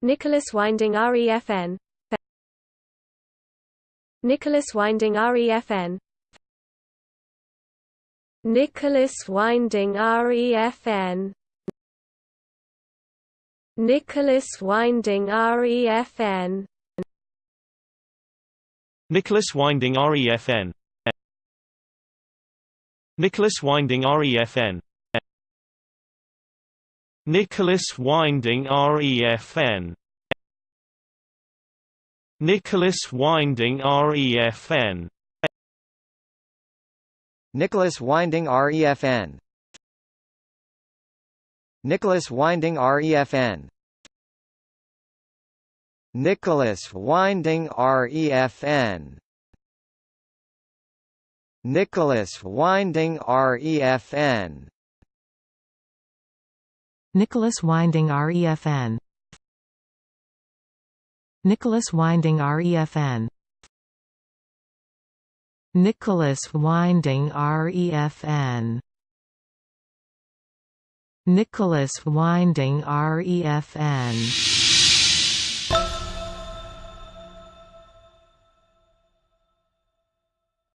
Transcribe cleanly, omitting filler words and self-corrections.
Nicolas Winding Refn. Nicolas Winding Refn. Nicolas Winding Refn. Nicolas Winding Refn. Nicolas Winding Refn. Nicolas Winding Refn. Nicolas Winding Refn. Nicolas Winding Refn. Nicolas Winding Refn. Nicolas Winding Refn. Nicolas Winding Refn. Nicolas Winding Refn. Nicolas Winding Refn. Nicolas Winding Refn. Nicolas Winding Refn. Nicolas Winding Refn.